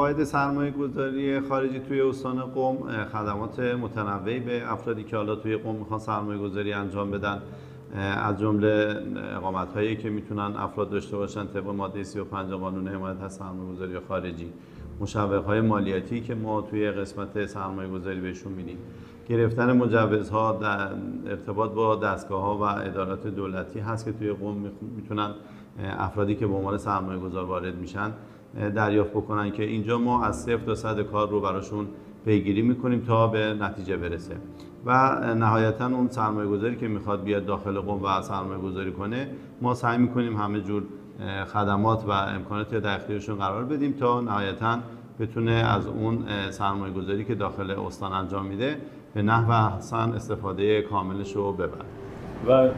واحد سرمایه‌گذاری خارجی توی استان قم خدمات متنوعی به افرادی که حالا توی قم میخوان سرمایه‌گذاری انجام بدن، از جمله اقامت‌هایی که میتونن افراد داشته باشن طبق ماده 35 قانون حمایت از سرمایه‌گذاری خارجی، مشوق‌های مالیاتی که ما توی قسمت سرمایه‌گذاری بهشون میدیم، گرفتن مجوزها در ارتباط با دستگاه‌ها و ادارات دولتی هست که توی قم میتونن افرادی که به عنوان سرمایه‌گذار وارد میشن دریافت بکنن که اینجا ما از 0 تا 100 کار رو براشون پیگیری میکنیم تا به نتیجه برسه. و نهایتا اون سرمایه‌گذاری که میخواد بیاد داخل قم و سرمایه‌گذاری کنه، ما سعی میکنیم همه جور خدمات و امکاناتی در اختیارشون قرار بدیم تا نهایتا بتونه از اون سرمایه‌گذاری که داخل استان انجام میده به نحو احسن استفاده کاملش رو ببره. و